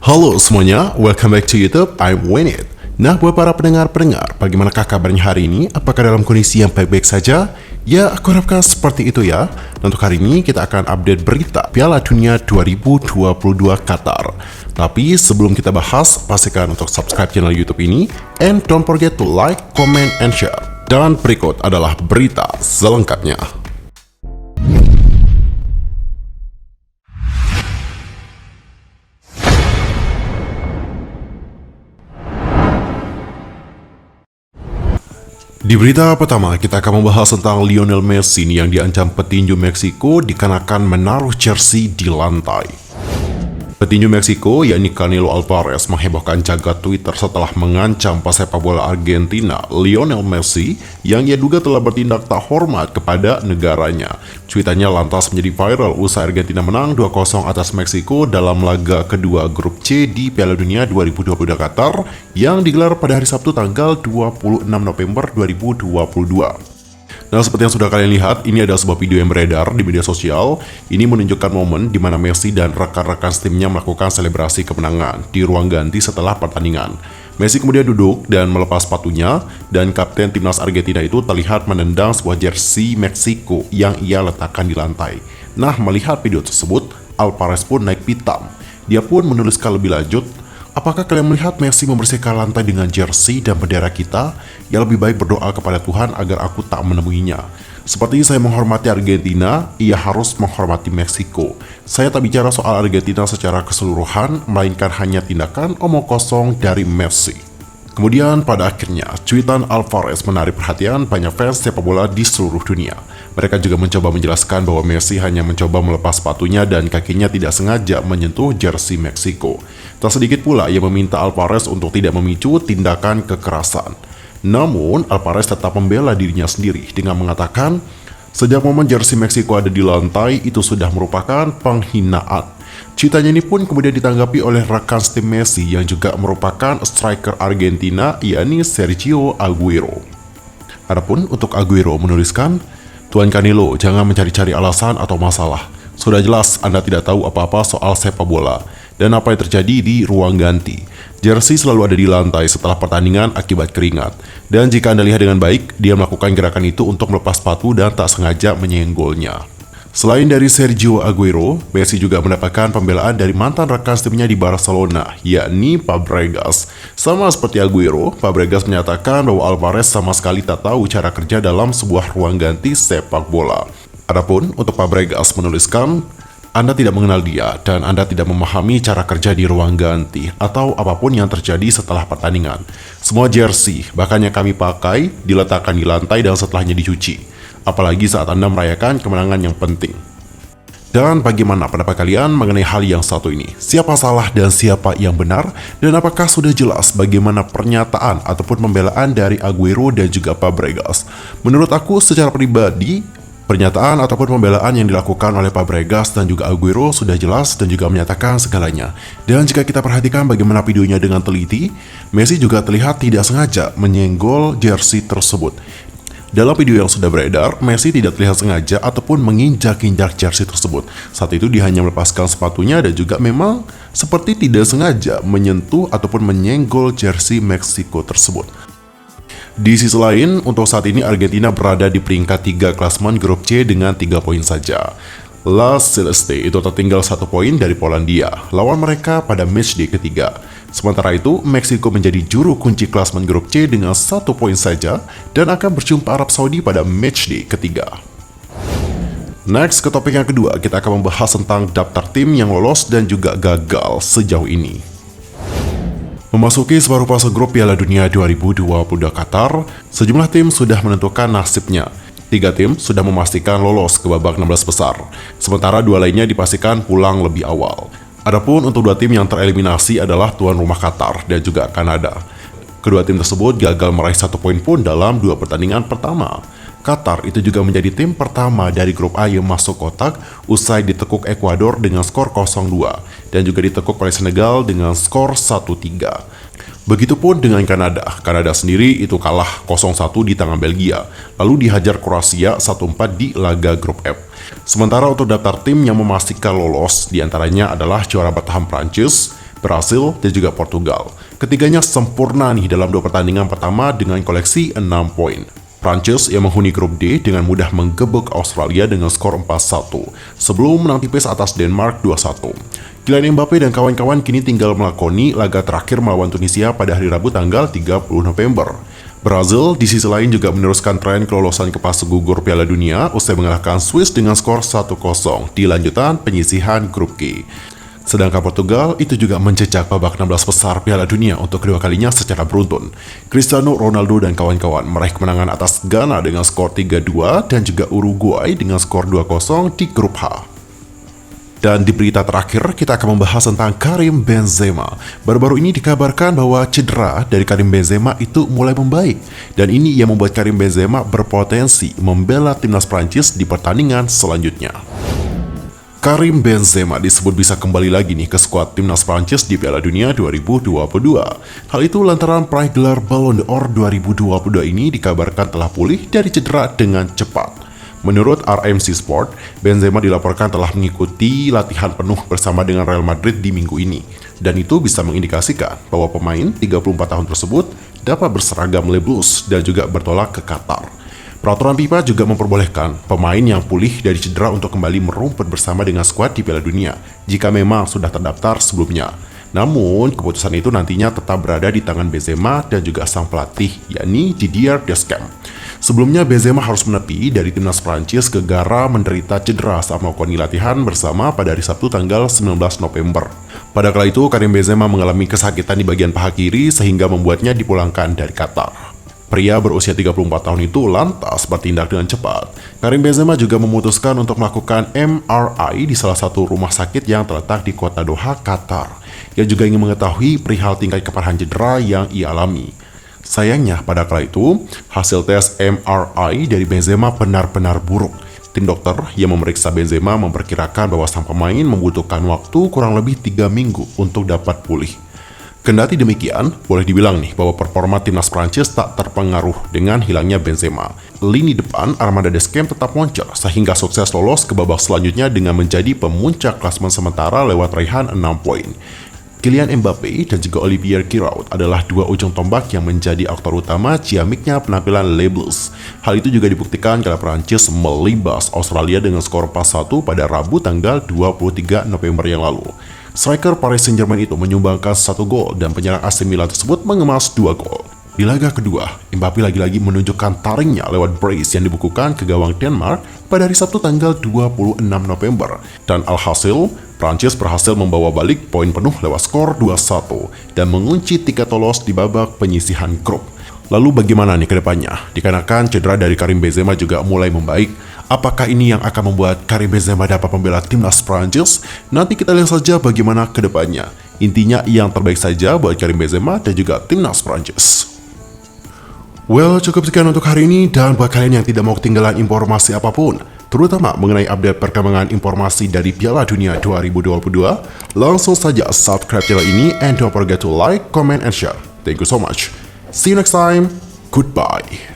Halo semuanya, welcome back to YouTube, I'm Winit. Nah, buat para pendengar-pendengar, bagaimanakah kabarnya hari ini? Apakah dalam kondisi yang baik-baik saja? Ya, aku harapkan seperti itu ya. Dan untuk hari ini kita akan update berita Piala Dunia 2022 Qatar. Tapi sebelum kita bahas, pastikan untuk subscribe channel YouTube ini, and don't forget to like, comment, and share. Dan berikut adalah berita selengkapnya. Di berita pertama, kita akan membahas tentang Lionel Messi yang diancam petinju Meksiko dikarenakan menaruh jersey di lantai. Petinju Meksiko, yakni Canelo Alvarez, menghebohkan jagat Twitter setelah mengancam pesepak bola Argentina, Lionel Messi, yang ia duga telah bertindak tak hormat kepada negaranya. Cuitannya lantas menjadi viral usai Argentina menang 2-0 atas Meksiko dalam laga kedua grup C di Piala Dunia 2022 Qatar yang digelar pada hari Sabtu tanggal 26 November 2022. Nah, seperti yang sudah kalian lihat, ini adalah sebuah video yang beredar di media sosial. Ini menunjukkan momen di mana Messi dan rekan-rekan timnya melakukan selebrasi kemenangan di ruang ganti setelah pertandingan. Messi kemudian duduk dan melepas sepatunya, dan kapten timnas Argentina itu terlihat menendang sebuah jersey Meksiko yang ia letakkan di lantai. Nah, melihat video tersebut, Alvarez pun naik pitam. Dia pun menuliskan lebih lanjut, "Apakah kalian melihat Messi membersihkan lantai dengan jersey dan bendera kita? Ya, lebih baik berdoa kepada Tuhan agar aku tak menemuinya. Seperti saya menghormati Argentina, ia harus menghormati Meksiko. Saya tak bicara soal Argentina secara keseluruhan, melainkan hanya tindakan omong kosong dari Messi." Kemudian pada akhirnya, cuitan Alvarez menarik perhatian banyak fans sepak bola di seluruh dunia. Mereka juga mencoba menjelaskan bahwa Messi hanya mencoba melepas sepatunya dan kakinya tidak sengaja menyentuh jersey Meksiko. Tak sedikit pula ia meminta Alvarez untuk tidak memicu tindakan kekerasan. Namun, Alvarez tetap membela dirinya sendiri dengan mengatakan, "Sejak momen jersey Meksiko ada di lantai, itu sudah merupakan penghinaan." Cuitannya ini pun kemudian ditanggapi oleh rekan tim Messi yang juga merupakan striker Argentina, yakni Sergio Aguero. Adapun untuk Aguero menuliskan, "Tuan Canelo, jangan mencari-cari alasan atau masalah. Sudah jelas Anda tidak tahu apa-apa soal sepak bola dan apa yang terjadi di ruang ganti. Jersey selalu ada di lantai setelah pertandingan akibat keringat. Dan jika Anda lihat dengan baik, dia melakukan gerakan itu untuk melepas sepatu dan tak sengaja menyenggolnya." Selain dari Sergio Aguero, Messi juga mendapatkan pembelaan dari mantan rekan timnya di Barcelona, yakni Fabregas. Sama seperti Aguero, Fabregas menyatakan bahwa Alvarez sama sekali tak tahu cara kerja dalam sebuah ruang ganti sepak bola. Adapun untuk Fabregas menuliskan, "Anda tidak mengenal dia dan Anda tidak memahami cara kerja di ruang ganti atau apapun yang terjadi setelah pertandingan. Semua jersey, bahkan yang kami pakai, diletakkan di lantai dan setelahnya dicuci. Apalagi saat Anda merayakan kemenangan yang penting." Dan bagaimana pendapat kalian mengenai hal yang satu ini? Siapa salah dan siapa yang benar? Dan apakah sudah jelas bagaimana pernyataan ataupun pembelaan dari Aguero dan juga Fabregas? Menurut aku secara pribadi, pernyataan ataupun pembelaan yang dilakukan oleh Fabregas dan juga Aguero sudah jelas dan juga menyatakan segalanya. Dan jika kita perhatikan bagaimana videonya dengan teliti, Messi juga terlihat tidak sengaja menyenggol jersey tersebut. Dalam video yang sudah beredar, Messi tidak terlihat sengaja ataupun menginjak-injak jersey tersebut. Saat itu dia hanya melepaskan sepatunya dan juga memang seperti tidak sengaja menyentuh ataupun menyenggol jersey Meksiko tersebut. Di sisi lain, untuk saat ini Argentina berada di peringkat 3 klasemen grup C dengan 3 poin saja. La Celeste itu tertinggal 1 poin dari Polandia, lawan mereka pada matchday ketiga. Sementara itu, Meksiko menjadi juru kunci klasemen grup C dengan 1 poin saja dan akan berjumpa Arab Saudi pada matchday ketiga. Next, ke topik yang kedua, kita akan membahas tentang daftar tim yang lolos dan juga gagal sejauh ini. Memasuki separuh fase grup Piala Dunia 2022 Qatar, sejumlah tim sudah menentukan nasibnya. 3 tim sudah memastikan lolos ke babak 16 besar, sementara 2 lainnya dipastikan pulang lebih awal. Adapun untuk 2 tim yang tereliminasi adalah tuan rumah Qatar dan juga Kanada. Kedua tim tersebut gagal meraih 1 poin pun dalam 2 pertandingan pertama. Qatar itu juga menjadi tim pertama dari grup A yang masuk kotak usai ditekuk Ekuador dengan skor 0-2 dan juga ditekuk oleh Senegal dengan skor 1-3. Begitupun dengan Kanada. Kanada sendiri itu kalah 0-1 di tangan Belgia, lalu dihajar Kroasia 1-4 di laga grup F. Sementara untuk daftar tim yang memastikan lolos, diantaranya adalah juara bertahan Prancis, Brasil, dan juga Portugal. Ketiganya sempurna nih dalam 2 pertandingan pertama dengan koleksi 6 poin. Prancis yang menghuni grup D dengan mudah menggebuk Australia dengan skor 4-1 sebelum menang tipis atas Denmark 2-1. Kylian Mbappe dan kawan-kawan kini tinggal melakoni laga terakhir melawan Tunisia pada hari Rabu tanggal 30 November. Brazil di sisi lain juga meneruskan tren kelolosan ke fase gugur Piala Dunia usai mengalahkan Swiss dengan skor 1-0 di lanjutan penyisihan grup G. Sedangkan Portugal itu juga menjejak babak 16 besar Piala Dunia untuk kedua kalinya secara beruntun. Cristiano Ronaldo dan kawan-kawan meraih kemenangan atas Ghana dengan skor 3-2 dan juga Uruguay dengan skor 2-0 di grup H. Dan di berita terakhir, kita akan membahas tentang Karim Benzema. Baru-baru ini dikabarkan bahwa cedera dari Karim Benzema itu mulai membaik. Dan ini yang membuat Karim Benzema berpotensi membela timnas Prancis di pertandingan selanjutnya. Karim Benzema disebut bisa kembali lagi nih ke skuad timnas Prancis di Piala Dunia 2022. Hal itu lantaran peraih gelar Ballon d'Or 2022 ini dikabarkan telah pulih dari cedera dengan cepat. Menurut RMC Sport, Benzema dilaporkan telah mengikuti latihan penuh bersama dengan Real Madrid di minggu ini. Dan itu bisa mengindikasikan bahwa pemain 34 tahun tersebut dapat berseragam Le Blues dan juga bertolak ke Qatar. Peraturan FIFA juga memperbolehkan pemain yang pulih dari cedera untuk kembali merumput bersama dengan skuad di Piala Dunia jika memang sudah terdaftar sebelumnya. Namun, keputusan itu nantinya tetap berada di tangan Benzema dan juga sang pelatih, yakni Didier Deschamps. Sebelumnya, Benzema harus menepi dari timnas Prancis gara menderita cedera saat melakukan latihan bersama pada hari Sabtu tanggal 19 November. Pada kala itu, Karim Benzema mengalami kesakitan di bagian paha kiri sehingga membuatnya dipulangkan dari Qatar. Pria berusia 34 tahun itu lantas bertindak dengan cepat. Karim Benzema juga memutuskan untuk melakukan MRI di salah satu rumah sakit yang terletak di kota Doha, Qatar. Ia juga ingin mengetahui perihal tingkat keparahan cedera yang ia alami. Sayangnya pada kala itu, hasil tes MRI dari Benzema benar-benar buruk. Tim dokter yang memeriksa Benzema memperkirakan bahwa sang pemain membutuhkan waktu kurang lebih 3 minggu untuk dapat pulih. Kendati demikian, boleh dibilang nih bahwa performa timnas Prancis tak terpengaruh dengan hilangnya Benzema. Lini depan Armada Deschamps tetap moncer sehingga sukses lolos ke babak selanjutnya dengan menjadi pemuncak klasemen sementara lewat raihan 6 poin. Kylian Mbappe dan juga Olivier Giroud adalah dua ujung tombak yang menjadi aktor utama ciamiknya penampilan Les Bleus. Hal itu juga dibuktikan kala Prancis melibas Australia dengan skor 4-1 pada Rabu tanggal 23 November yang lalu. Striker Paris Saint-Germain itu menyumbangkan 1 gol dan penyerang AC Milan tersebut mengemas 2 gol. Di laga kedua, Mbappe lagi-lagi menunjukkan taringnya lewat brace yang dibukukan ke gawang Denmark pada hari Sabtu tanggal 26 November. Dan alhasil, Prancis berhasil membawa balik poin penuh lewat skor 2-1 dan mengunci tiket lolos di babak penyisihan grup. Lalu bagaimana nih ke depannya? Dikarenakan cedera dari Karim Benzema juga mulai membaik. Apakah ini yang akan membuat Karim Benzema dapat membela timnas Prancis? Nanti kita lihat saja bagaimana ke depannya. Intinya yang terbaik saja buat Karim Benzema dan juga timnas Prancis. Well, cukup sekian untuk hari ini, dan buat kalian yang tidak mau ketinggalan informasi apapun, terutama mengenai update perkembangan informasi dari Piala Dunia 2022, langsung saja subscribe channel ini and don't forget to like, comment, and share. Thank you so much. See you next time. Goodbye.